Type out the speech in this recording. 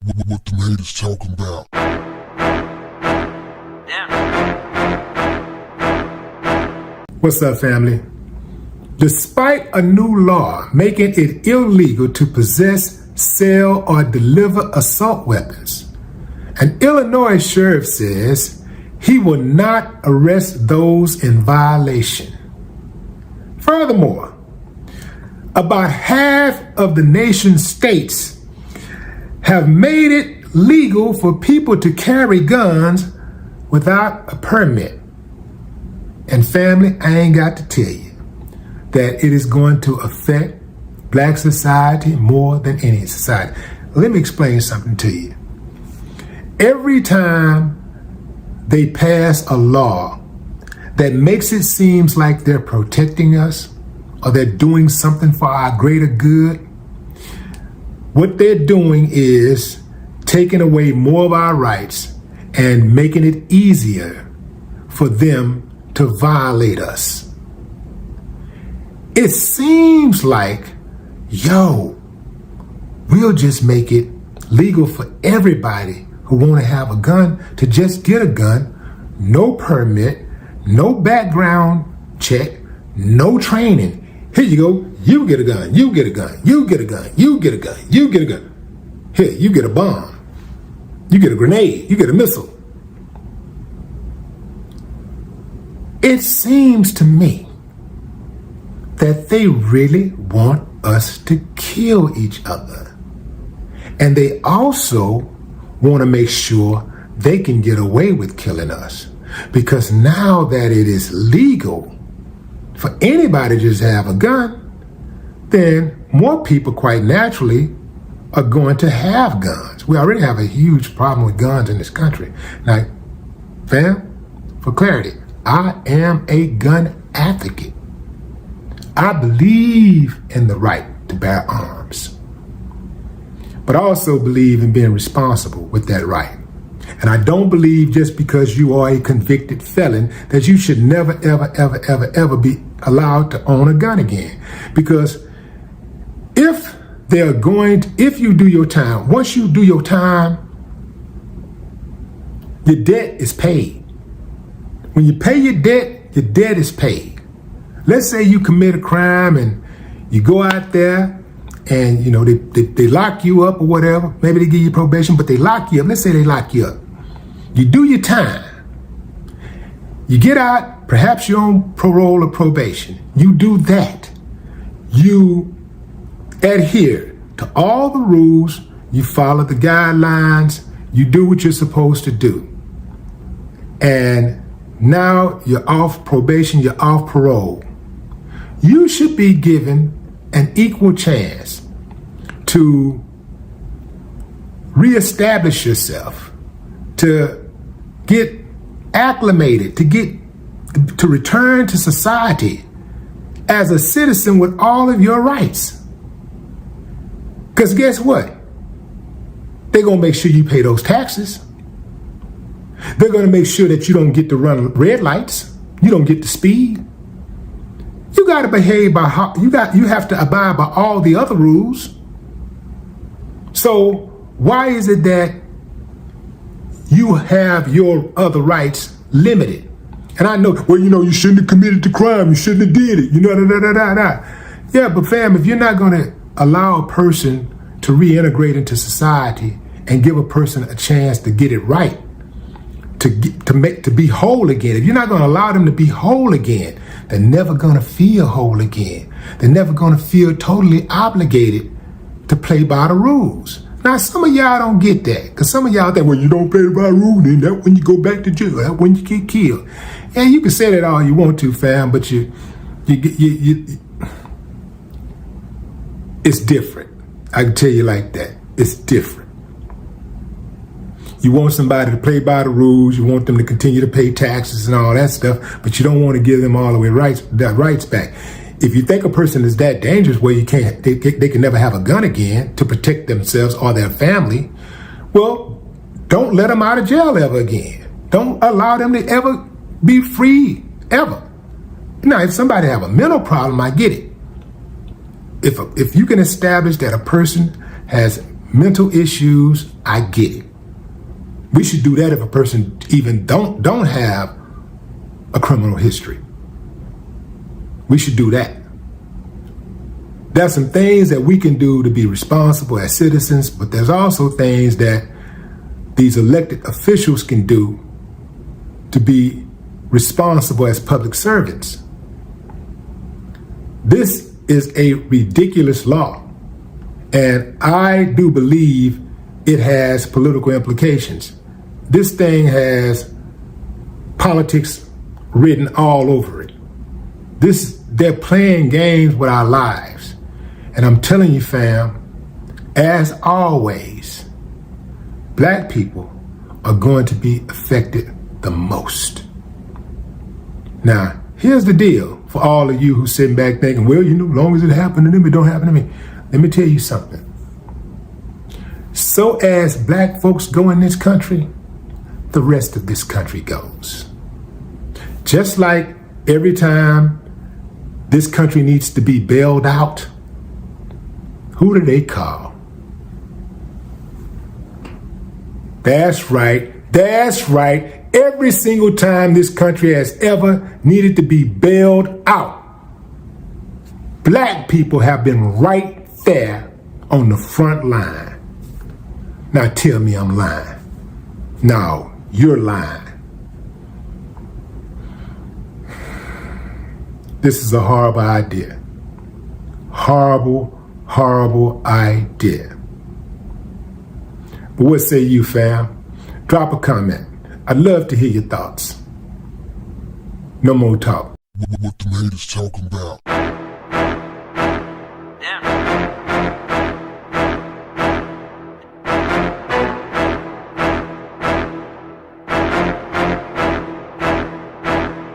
What the haters talking about? What's up, family? Despite a new law making it illegal to possess, sell, or deliver assault weapons, an Illinois sheriff says he will not arrest those in violation. Furthermore, about half of the nation's states have made it legal for people to carry guns without a permit. And family, I ain't got to tell you that it is going to affect Black society more than any society. Let me explain something to you. Every time they pass a law that makes it seem like they're protecting us or they're doing something for our greater good, what they're doing is taking away more of our rights and making it easier for them to violate us. It seems like, we'll just make it legal for everybody who want to have a gun to just get a gun, no permit, no background check, no training. Here you go, you get a gun, you get a gun, you get a gun, you get a gun, you get a gun. Here, you get a bomb, you get a grenade, you get a missile. It seems to me that they really want us to kill each other. And they also want to make sure they can get away with killing us. Because now that it is legal for anybody to just have a gun, then more people quite naturally are going to have guns. We already have a huge problem with guns in this country. Now, fam, for clarity, I am a gun advocate. I believe in the right to bear arms, but I also believe in being responsible with that right. And I don't believe just because you are a convicted felon that you should never, ever be allowed to own a gun again. Because if you do your time, once you do your time, your debt is paid. When you pay your debt is paid. Let's say you commit a crime and you go out there and they lock you up or whatever. Maybe they give you probation, but they lock you up. Let's say they lock you up. You do your time. You get out, perhaps you're on parole or probation. You do that. You adhere to all the rules. You follow the guidelines. You do what you're supposed to do. And now you're off probation, you're off parole. You should be given an equal chance to reestablish yourself, to get acclimated, to return to society as a citizen with all of your rights. Because guess what? They're going to make sure you pay those taxes. They're going to make sure that you don't get to run red lights. You don't get to speed. You got to behave by how you have to abide by all the other rules. So why is it that you have your other rights limited? And I know, you shouldn't have committed the crime. You shouldn't have did it. Yeah, but fam, if you're not going to allow a person to reintegrate into society and give a person a chance to get it right, to be whole again. If you're not going to allow them to be whole again, they're never going to feel whole again. They're never going to feel totally obligated to play by the rules. Now, some of y'all don't get that, because some of y'all think, you don't play by the rules, then that's when you go back to jail. That's when you get killed. And you can say that all you want to, fam, but it's different. I can tell you like that. It's different. You want somebody to play by the rules. You want them to continue to pay taxes and all that stuff, but you don't want to give them all the way rights back. If you think a person is that dangerous where they can never have a gun again to protect themselves or their family, well, don't let them out of jail ever again. Don't allow them to ever be free, ever. Now, if somebody have a mental problem, I get it. If you can establish that a person has mental issues I get it. We should do that if a person even don't have a criminal history. We should do that. There's some things that we can do to be responsible as citizens, but there's also things that these elected officials can do to be responsible as public servants. This is a ridiculous law, and I do believe it has political implications. This thing has politics written all over it. They're playing games with our lives. And I'm telling you, fam, as always, black people are going to be affected the most. Now, here's the deal for all of you who's sitting back thinking, well, as long as it happened to them, it don't happen to me. Let me tell you something. So as black folks go in this country, the rest of this country goes. Just like every time this country needs to be bailed out, who do they call? That's right. Every single time this country has ever needed to be bailed out, black people have been right there on the front line. Now tell me I'm lying. No, you're lying. This is a horrible idea. Horrible idea. But what say you, fam? Drop a comment. I'd love to hear your thoughts. No more talk. What the haters talking about?